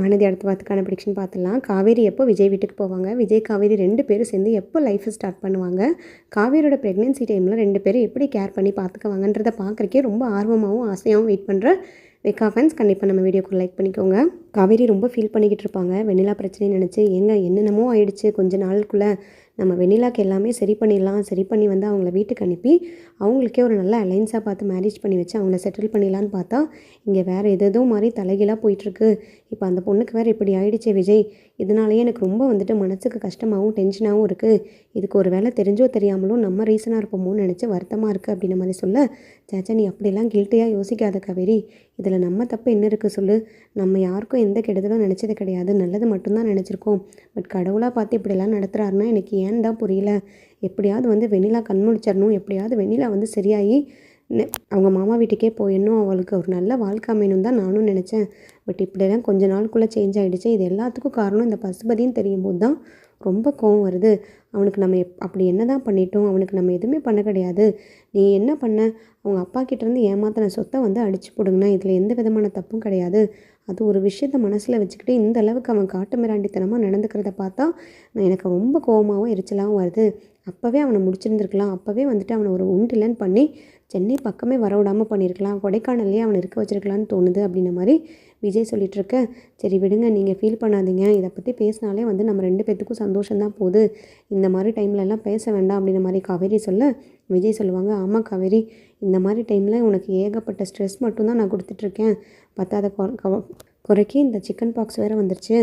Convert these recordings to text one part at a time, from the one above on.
மகாநதி அடுத்த வாரத்துக்கான ப்ரெடிக்ஷன் பார்த்துடலாம். காவேரி எப்போ விஜய் வீட்டுக்கு போவாங்க, விஜய் காவேரி 2 பேரும் சேர்ந்து எப்போ லைஃப்பை ஸ்டார்ட் பண்ணுவாங்க, காவேரியோட ப்ரெக்னென்சி டைமில் 2 பேரும் எப்படி கேர் பண்ணி பார்த்துக்குவாங்கன்றதை பார்க்குறக்கே ரொம்ப ஆர்வமாகவும் ஆசையாகவும் வெயிட் பண்ணுற வெக்கா ஃபேன்ஸ் கண்டிப்பாக நம்ம வீடியோக்கு லைக் பண்ணிக்கோங்க. காவேரி ரொம்ப ஃபீல் பண்ணிக்கிட்டு இருப்பாங்க வெண்ணிலா பிரச்சனையை நினச்சி. என்னென்னமோ ஆயிடுச்சு கொஞ்ச நாளுக்குள்ளே, நம்ம வெண்ணிலாக்கு எல்லாமே சரி பண்ணிடலாம், சரி பண்ணி வந்து அவங்கள வீட்டுக்கு அனுப்பி அவங்களுக்கே ஒரு நல்ல அலைன்ஸாக பார்த்து மேரேஜ் பண்ணி வச்சு அவங்கள செட்டில் பண்ணிடலான்னு பார்த்தா இங்கே வேறு எதோ மாதிரி தலைகீழாக போயிட்டுருக்கு. இப்போ அந்த பொண்ணுக்கு வேறு இப்படி ஆயிடுச்சே விஜய், இதனாலேயே எனக்கு ரொம்ப வந்துட்டு மனசுக்கு கஷ்டமாகவும் டென்ஷனாகவும் இருக்குது. இதுக்கு ஒரு வேளை தெரிஞ்சோ தெரியாமலும் நம்ம ரீசனாக இருப்போமோன்னு நினச்சி வருத்தமாக இருக்குது அப்படின்ற மாதிரி சொல்ல, சேச்சா நீ அப்படிலாம் கில்ட்டியாக யோசிக்காத காவேரி, இதில் நம்ம தப்பு என்ன இருக்குது சொல்லு. நம்ம யாருக்கும் எந்த கெடுதலும் நினச்சது கிடையாது, நல்லது மட்டும்தான் நினச்சிருக்கோம். பட் கடவுளாக பார்த்து இப்படிலாம் நடத்துகிறாருன்னா எனக்கு ஏன் தான் புரியல. எப்படியாவது வந்து வெண்ணிலா கண்முழிச்சிடணும், எப்படியாவது வெண்ணிலா வந்து சரியாகி அவங்க மாமா வீட்டுக்கே போயிடணும், அவளுக்கு ஒரு நல்ல வாழ்க்கை அமையணும் தான் நானும் நினச்சேன். பட் இப்படிலாம் கொஞ்ச நாளுக்குள்ளே சேஞ்ச் ஆகிடுச்சு. இது எல்லாத்துக்கும் காரணம் இந்த பசுபதின்னு தெரியும் போது தான் ரொம்ப கோவம் வருது. அவனுக்கு நம்ம அப்படி என்ன தான் பண்ணிட்டோம், அவனுக்கு நம்ம எதுவுமே பண்ண கிடையாது. நீ என்ன பண்ண, அவங்க அப்பா கிட்டேருந்து ஏமாத்தின சொத்தை வந்து அடிச்சு போடுங்கண்ணா, இதில் எந்த விதமான தப்பும் கிடையாது. அது ஒரு விஷயத்த மனசில் வச்சுக்கிட்டு இந்த அளவுக்கு அவன் காட்டு மிராண்டித்தனமாக நடந்துக்கிறத பார்த்தா எனக்கு ரொம்ப கோவமாகவும் எரிச்சலாகவும் வருது. அப்போவே அவனை முடிச்சிருந்துருக்கலாம், அப்போவே வந்துட்டு அவனை ஒரு உண்டில்லன்னு பண்ணி சென்னை பக்கமே வர விடாமல் பண்ணியிருக்கலாம், கொடைக்கானல்லையே அவனை இருக்க வச்சிருக்கலான்னு தோணுது அப்படின்ன மாதிரி விஜய் சொல்லிகிட்ருக்க. சரி விடுங்க, நீங்கள் ஃபீல் பண்ணாதீங்க, இதை பற்றி பேசினாலே வந்து நம்ம 2 பேத்துக்கும் சந்தோஷம்தான் போகுது, இந்த மாதிரி டைம்லலாம் பேச வேண்டாம் அப்படின்ற மாதிரி காவேரி சொல்ல, விஜய் சொல்லுவாங்க, ஆமாம் காவேரி, இந்த மாதிரி டைமில் உனக்கு ஏகப்பட்ட ஸ்ட்ரெஸ் மட்டும்தான் நான் கொடுத்துட்ருக்கேன். பத்தாத குறைக்கி இந்த சிக்கன் பாக்ஸ் வேறு வந்துருச்சு,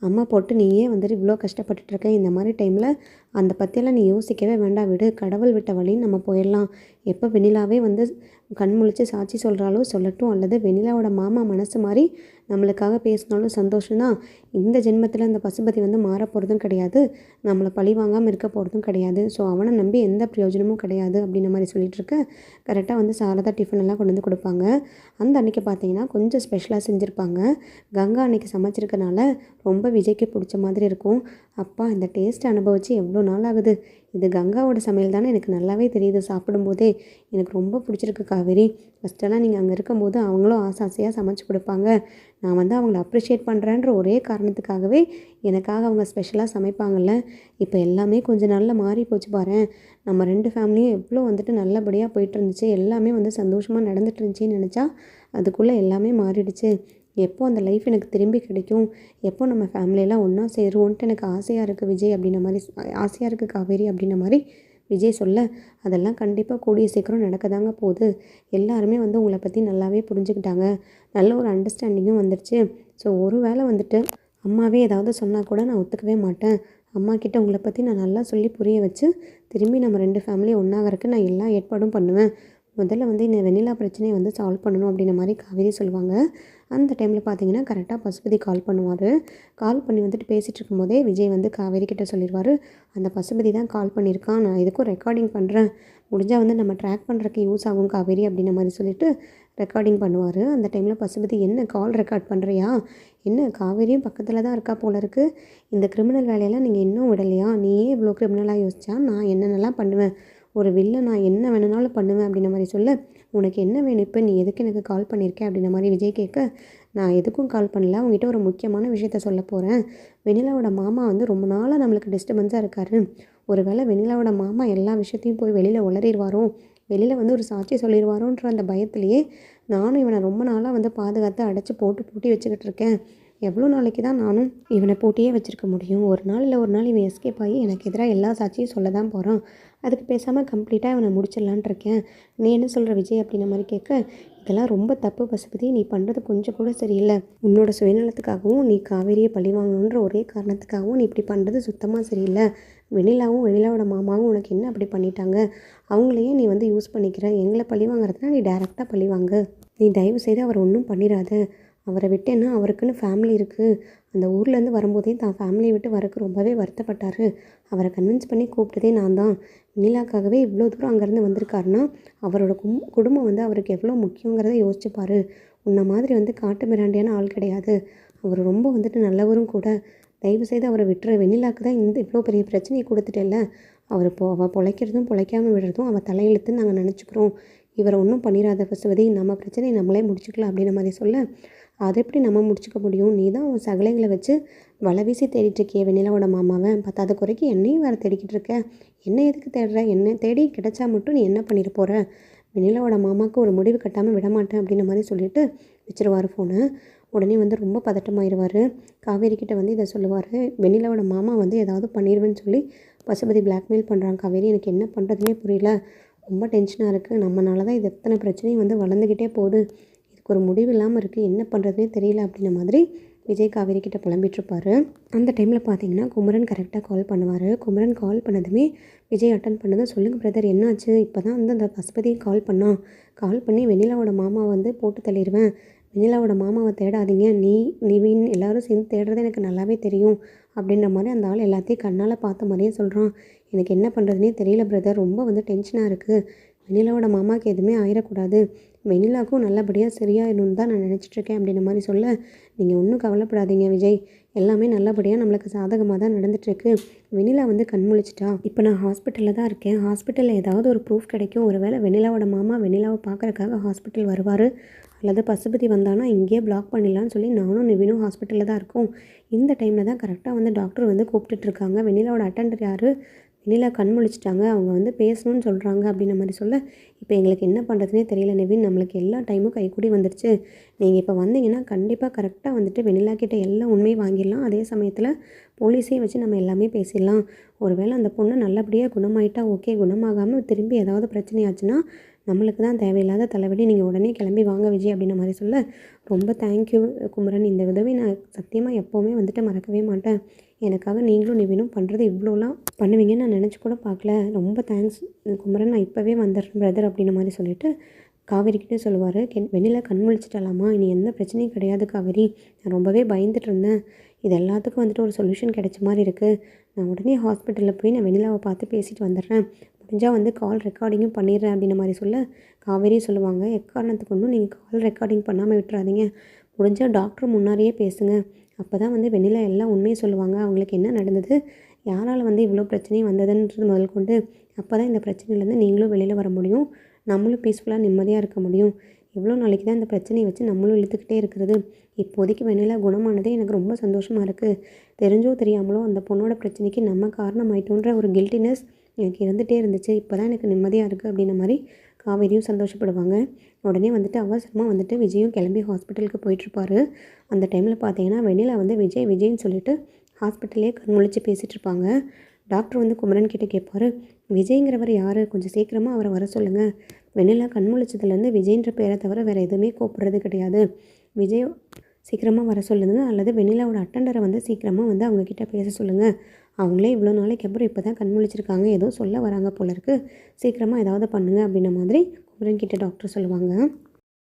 அம்மா போட்டு நீயே வந்துட்டு இவ்வளோ கஷ்டப்பட்டுட்ருக்க. இந்த மாதிரி டைமில் அந்த பற்றியெல்லாம் நீ யோசிக்கவே வேண்டாம், விடு, கடவுள் விட்ட வழின்னு நம்ம போயிடலாம். எப்போ வெண்ணிலாவே வந்து கண் முழிச்சு சாட்சி சொல்கிறாலோ சொல்லட்டும், அல்லது வெண்ணிலாவோட மாமா மனசு மாதிரி நம்மளுக்காக பேசினாலும் சந்தோஷம்தான். இந்த ஜென்மத்தில் அந்த பசுபதி வந்து மாற போகிறதும் கிடையாது, நம்மளை பழி வாங்காமல் இருக்க போகிறதும் கிடையாது. ஸோ அவனை நம்பி எந்த பிரயோஜனமும் கிடையாது அப்படின்ற மாதிரி சொல்லிகிட்ருக்க. கரெக்டாக வந்து சாரதா டிஃபன் எல்லாம் கொண்டு வந்து கொடுப்பாங்க. அந்த அன்றைக்கி பார்த்தீங்கன்னா கொஞ்சம் ஸ்பெஷலாக செஞ்சுருப்பாங்க. கங்கா அன்றைக்கி சமைச்சிருக்கனால ரொம்ப விஜய்க்கு பிடிச்ச மாதிரி இருக்கும். அப்பா இந்த டேஸ்ட் அனுபவிச்சு எவ்வளோ நாள் ஆகுது, இது கங்காவோட சமையல் தானே, எனக்கு நல்லாவே தெரியுது சாப்பிடும்போதே. எனக்கு ரொம்ப பிடிச்சிருக்கு காவேரி. ஃபஸ்ட்டெல்லாம் நீங்கள் அங்கே இருக்கும்போது அவங்களும் ஆசையாக சமைச்சு கொடுப்பாங்க. நான் வந்து அவங்கள அப்ரிஷியேட் பண்ணுறேன்ற ஒரே காரணத்துக்காகவே எனக்காக அவங்க ஸ்பெஷலாக சமைப்பாங்கள்ல. இப்போ எல்லாமே கொஞ்ச நாளில் மாறி போச்சு பாரேன். நம்ம 2 ஃபேமிலியும் எவ்வளோ வந்துட்டு நல்லபடியாக போயிட்டு இருந்துச்சு, எல்லாமே வந்து சந்தோஷமாக நடந்துட்டு இருந்துச்சின்னு நினச்சா அதுக்குள்ளே எல்லாமே மாறிடுச்சு. எப்போ அந்த லைஃப் எனக்கு திரும்பி கிடைக்கும், எப்போ நம்ம ஃபேமிலியெல்லாம் ஒன்றா சேருவோன்ட்டு எனக்கு ஆசையாக இருக்குது விஜய் அப்படின்ற மாதிரி, ஆசையாக இருக்குது காவேரி அப்படின்ற மாதிரி விஜய் சொல்ல, அதெல்லாம் கண்டிப்பாக கூடிய சீக்கிரம் நடக்க தாங்க போகுது. எல்லாருமே வந்து உங்களை பற்றி நல்லாவே புரிஞ்சுக்கிட்டாங்க, நல்ல ஒரு அண்டர்ஸ்டாண்டிங்கும் வந்துடுச்சு. ஸோ ஒரு வேளை வந்துட்டு அம்மாவே ஏதாவது சொன்னால் கூட நான் ஒத்துக்கவே மாட்டேன். அம்மா கிட்ட உங்களை பற்றி நான் நல்லா சொல்லி புரிய வச்சு திரும்பி நம்ம 2 ஃபேமிலியும் ஒன்றாகிறதுக்கு நான் எல்லா ஏற்பாடும் பண்ணுவேன். முதல்ல வந்து இந்த வெண்ணிலா பிரச்சனையை வந்து சால்வ் பண்ணணும் அப்படின்ற மாதிரி காவேரி சொல்லுவாங்க. அந்த டைமில் பார்த்தீங்கன்னா கரெக்டாக பசுபதி கால் பண்ணுவார். கால் பண்ணி வந்துட்டு பேசிகிட்டு இருக்கும்போதே விஜய் வந்து காவேரி கிட்ட சொல்லிடுவார், அந்த பசுபதி தான் கால் பண்ணியிருக்கான், நான் இதுக்கும் ரெக்கார்டிங் பண்ணுறேன், முடிஞ்சால் வந்து நம்ம ட்ராக் பண்ணுறதுக்கு யூஸ் ஆகும் காவேரி அப்படின்ற மாதிரி சொல்லிவிட்டு ரெக்கார்டிங் பண்ணுவார். அந்த டைமில் பசுபதி, என்ன கால் ரெக்கார்ட் பண்ணுறியா, என்ன காவேரியும் பக்கத்தில் தான் இருக்கா போல இருக்குது, இந்த கிரிமினல் வேலையெல்லாம் நீங்கள் இன்னும் விடலையா, நீயே இவ்வளோ கிரிமினலாக யோசிச்சா நான் என்னென்னலாம் பண்ணுவேன், ஒரு வில்லை நான் என்ன வேணுனாலும் பண்ணுவேன் அப்படின்ற மாதிரி சொல்ல, உனக்கு என்ன வேணும் இப்போ, நீ எதுக்கு எனக்கு கால் பண்ணியிருக்கேன் அப்படின்ற மாதிரி விஜய் கேட்க, நான் எதுக்கும் கால் பண்ணல, உங்ககிட்ட ஒரு முக்கியமான விஷயத்த சொல்ல போகிறேன். வெண்ணிலாவோட மாமா வந்து ரொம்ப நாளாக நம்மளுக்கு டிஸ்டர்பன்ஸாக இருக்கார். ஒரு வேளை வெண்ணிலாவோட மாமா எல்லா விஷயத்தையும் போய் வெளியில் உளறிடுவாரோ, வெளியில் வந்து ஒரு சாட்சி சொல்லிடுவாரோன்ற அந்த பயத்திலேயே நானும் இவனை ரொம்ப நாளாக வந்து பாதுகாத்து அடைச்சி போட்டு பூட்டி வச்சுக்கிட்டு இருக்கேன். எவ்வளோ நாளைக்கு தான் நானும் இவனை பூட்டியே வச்சுருக்க முடியும், ஒரு நாள் இல்லை ஒரு நாள் இவன் எஸ்கேப் ஆகி எனக்கு எதிராக எல்லா சாட்சியும் சொல்ல தான் போகிறான், அதுக்கு பேசாமல் கம்ப்ளீட்டாக இவனை முடிச்சிடலான் இருக்கேன். நீ என்ன சொல்கிற விஜய் அப்படின்ற மாதிரி கேட்க, இதெல்லாம் ரொம்ப தப்பு பசுபதி, நீ பண்ணுறது கொஞ்சம் கூட சரியில்லை, உன்னோட சுயநலத்துக்காகவும் நீ காவேரியை பழி வாங்கணுன்ற ஒரே காரணத்துக்காகவும் நீ இப்படி பண்ணுறது சுத்தமாக சரியில்லை. வெண்ணிலாவும் வெண்ணிலாவோட மாமாவும் உனக்கு என்ன அப்படி பண்ணிட்டாங்க, அவங்களையே நீ வந்து யூஸ் பண்ணிக்கிற, எங்களை பழி வாங்குறதுனா நீ டைரெக்டாக பழி வாங்கு, நீ தயவு செய்து அவர் ஒன்றும் பண்ணிடாத, அவரை விட்டேன்னா அவருக்குன்னு ஃபேமிலி இருக்குது, அந்த ஊர்லேருந்து வரும்போதே தான் ஃபேமிலியை விட்டு வரக்கு ரொம்பவே வருத்தப்பட்டார், அவரை கன்வின்ஸ் பண்ணி கூப்பிட்டதே நான் தான், வெண்ணிலாக்காகவே இவ்வளோ தூரம் அங்கேருந்து வந்திருக்காருன்னா அவரோட குடும்பம் வந்து அவருக்கு எவ்வளோ முக்கியங்கிறத யோசிச்சுப்பார். உன்னை மாதிரி வந்து காட்டு மிராண்டியான ஆள் கிடையாது, அவர் ரொம்ப வந்துட்டு நல்லவரும் கூட, தயவுசெய்து அவரை விட்டுற, வெண்ணிலாக்கு தான் இந்த இவ்வளோ பெரிய பிரச்சனையை கொடுத்துட்டேல்ல, அவள் பொழைக்கிறதும் பொழைக்காமல் விடுறதும் அவள் தலையெழுத்துன்னு நாங்கள் நினச்சிக்கிறோம், இவரை ஒன்றும் பண்ணிடாத பசுபதி, நம்ம பிரச்சனையை நம்மளே முடிச்சுக்கலாம் அப்படின்ற மாதிரி சொல்ல, அதை எப்படி நம்ம முடிச்சுக்க முடியும்? நீ தான் உன் சகலைகளை வச்சு வலை வீசி தேடிட்டு இருக்கியே வெண்ணிலாவோட மாமாவை. பத்தாத குறைக்கு என்னையும் வேறு தேடிக்கிட்டு இருக்க. என்ன எதுக்கு தேடுற? என்ன தேடி கிடைச்சா மட்டும் நீ என்ன பண்ணிட போகிற? வெண்ணிலாவோட மாமாவுக்கு ஒரு முடிவு கட்டாமல் விடமாட்டேன் அப்படின்ற மாதிரி சொல்லிட்டு வச்சுருவார் ஃபோனை. உடனே வந்து ரொம்ப பதட்டமாயிருவார். காவேரி கிட்ட வந்து இதை சொல்லுவார். வெண்ணிலாவோட மாமா வந்து ஏதாவது பண்ணிடுவேன்னு சொல்லி பசுபதி பிளாக்மெயில் பண்ணுறாங்க காவேரி. எனக்கு என்ன பண்ணுறதுனே புரியல. ரொம்ப டென்ஷனாக இருக்குது. நம்மனால தான் இது எத்தனை பிரச்சனையும் வந்து வளர்ந்துக்கிட்டே போகுது. இதுக்கு ஒரு முடிவு இல்லாமல் இருக்குது. என்ன பண்ணுறதுனே தெரியல அப்படின்ற மாதிரி விஜய் காவேரி கிட்ட புலம்பிகிட்ருப்பாரு. அந்த டைமில் பார்த்தீங்கன்னா குமரன் கரெக்டாக கால் பண்ணுவார். குமரன் கால் பண்ணதுமே விஜய் அட்டன் பண்ணதும், சொல்லுங்கள் பிரதர் என்னாச்சு? இப்போ தான் வந்து அந்த பசுபதி கால் பண்ணி வெண்ணிலாவோட மாமாவை வந்து போட்டு தள்ளிடுவேன். வெண்ணிலாவோட மாமாவை தேடாதீங்க, நிவின் எல்லோரும் சேர்ந்து தேடுறது எனக்கு நல்லாவே தெரியும் அப்படின்ற மாதிரி அந்த ஆள் எல்லாத்தையும் கண்ணால் பார்த்த மாதிரியே சொல்கிறான். எனக்கு என்ன பண்ணுறதுனே தெரியல பிரதர். ரொம்ப வந்து டென்ஷனாக இருக்குது. வெண்ணிலாவோட மாமாவுக்கு எதுவுமே ஆயிடக்கூடாது. வெண்ணிலாவுக்கும் நல்லபடியாக சரியாயிடணும்னு தான் நான் நினச்சிட்ருக்கேன் அப்படின்ற மாதிரி சொல்ல, நீங்கள் ஒன்றும் கவலைப்படாதீங்க விஜய். எல்லாமே நல்லபடியாக நம்மளுக்கு சாதகமாக தான் நடந்துகிட்ருக்கு. வெண்ணிலா வந்து கண் முழிச்சிட்டா. இப்போ நான் ஹாஸ்பிட்டலில் தான் இருக்கேன். ஹாஸ்பிட்டலில் ஏதாவது ஒரு ப்ரூஃப் கிடைக்கும். ஒரு வேளை வெண்ணிலாவோட மாமா வெண்ணிலாவை பார்க்குறக்காக ஹாஸ்பிட்டல் வருவார். அல்லது பசுபதி வந்தானா இங்கேயே பிளாக் பண்ணிடலான்னு சொல்லி நானும் நிவினும் ஹாஸ்பிட்டலில் தான் இருக்கோம். இந்த டைமில் தான் கரெக்டாக வந்து டாக்டர் வந்து கூப்பிட்டுட்ருக்காங்க. வெண்ணிலாவோட அட்டெண்டர் யார்? வெண்ணிலா கண் முழிச்சிட்டாங்க. அவங்க வந்து பேசணும்னு சொல்கிறாங்க அப்படின்ற மாதிரி சொல்ல, இப்போ எங்களுக்கு என்ன பண்ணுறதுனே தெரியல நிவின். நம்மளுக்கு எல்லா டைமும் கைக்கூடி வந்துடுச்சு. நீங்கள் இப்போ வந்தீங்கன்னா கண்டிப்பாக கரெக்டாக வந்துட்டு வெண்ணிலா கிட்ட எல்லா உண்மையும் வாங்கிடலாம். அதே சமயத்தில் போலீஸையும் வச்சு நம்ம எல்லாமே பேசிடலாம். ஒருவேளை அந்த பொண்ணு நல்லபடியாக குணமாயிட்டா ஓகே. குணமாகாமல் திரும்பி ஏதாவது பிரச்சனை ஆச்சுன்னா நம்மளுக்கு தான் தேவையில்லாத தலைவலி. நீங்கள் உடனே கிளம்பி வாங்க விஜய் அப்படின்ற மாதிரி சொல்ல, ரொம்ப தேங்க்யூ குமரன். இந்த உதவி நான் சத்தியமாக எப்போவுமே வந்துட்டு மறக்கவே மாட்டேன். எனக்காக நீங்களும் நிவினும் பண்ணுறது இவ்வளோலாம் பண்ணுவீங்கன்னு நான் நினச்சி கூட பார்க்கல. ரொம்ப தேங்க்ஸ் குமரன். நான் இப்போவே வந்துடுறேன் பிரதர் அப்படின்ற மாதிரி சொல்லிவிட்டு காவேரிக்கிட்டே சொல்லுவார். வெண்ணிலா கண் முழிச்சிட்டலாமா? இனி எந்த பிரச்சனையும் கிடையாது காவேரி. நான் ரொம்பவே பயந்துட்டு இருந்தேன். இது எல்லாத்துக்கும் வந்துட்டு ஒரு சொல்யூஷன் கிடைச்ச மாதிரி இருக்குது. நான் உடனே ஹாஸ்பிட்டலில் போய் நான் வெண்ணிலாவை பார்த்து பேசிட்டு வந்துடுறேன். முடிஞ்சால் வந்து கால் ரெக்கார்டிங்கும் பண்ணிடுறேன் அப்படின்ற மாதிரி சொல்ல, காவேரியும் சொல்லுவாங்க, எக்காரணத்துக்கு ஒன்றும் நீங்கள் கால் ரெக்கார்டிங் பண்ணாமல் விட்டுறாதீங்க. முடிஞ்சால் டாக்டர் முன்னாடியே பேசுங்க. அப்போ தான் வந்து வெண்ணிலா எல்லாம் உண்மையை சொல்லுவாங்க. அவங்களுக்கு என்ன நடந்தது, யாரால் வந்து இவ்வளோ பிரச்சனையும் வந்ததுன்றது முதல் கொண்டு. அப்போ தான் இந்த பிரச்சனையிலேருந்து நீங்களும் வெளியில் வர முடியும். நம்மளும் பீஸ்ஃபுல்லாக நிம்மதியாக இருக்க முடியும். எவ்வளோ நாளைக்கு தான் இந்த பிரச்சனையை வச்சு நம்மளும் இழுத்துக்கிட்டே இருக்கிறது. இப்போதைக்கு வெண்ணிலா குணமானதே எனக்கு ரொம்ப சந்தோஷமாக இருக்குது. தெரிஞ்சோ தெரியாமலோ அந்த பொண்ணோட பிரச்சனைக்கு நம்ம காரணமாயிட்டோன்ற ஒரு கில்ட்டினஸ் எனக்கு இருந்துகிட்டே இருந்துச்சு. இப்போ தான் எனக்கு நிம்மதியாக இருக்குது அப்படின்ற மாதிரி காவேரியும் சந்தோஷப்படுவாங்க. உடனே வந்துட்டு அவசரமாக வந்துட்டு விஜயும் கிளம்பி ஹாஸ்பிட்டலுக்கு போயிட்டுருப்பாரு. அந்த டைமில் பார்த்தீங்கன்னா வெண்ணிலா வந்து விஜய்ன்னு சொல்லிட்டு ஹாஸ்பிட்டல்லே கண் முழிச்சு பேசிகிட்டு இருப்பாங்க. டாக்டர் வந்து குமரன் கிட்டே கேட்பார், விஜய்ங்கிறவர் யார்? கொஞ்சம் சீக்கிரமாக அவரை வர சொல்லுங்கள். வெண்ணிலா கண் முழிச்சதுலேருந்து விஜய்ன்ற பேரை தவிர வேறு எதுவுமே கூப்பிட்றது கிடையாது. விஜய் சீக்கிரமாக வர சொல்லுங்கள். அல்லது வெண்ணிலாவோட அட்டெண்டரை வந்து சீக்கிரமாக வந்து அவங்கக்கிட்ட பேச சொல்லுங்கள். அவங்களே இவ்வளோ நாளைக்கு அப்புறம் இப்போ தான் கண் முழிச்சிருக்காங்க. ஏதோ சொல்ல வராங்க போல இருக்குது. சீக்கிரமாக ஏதாவது பண்ணுங்கள் அப்படின்ற மாதிரி குமரன் கிட்ட டாக்டர் சொல்லுவாங்க.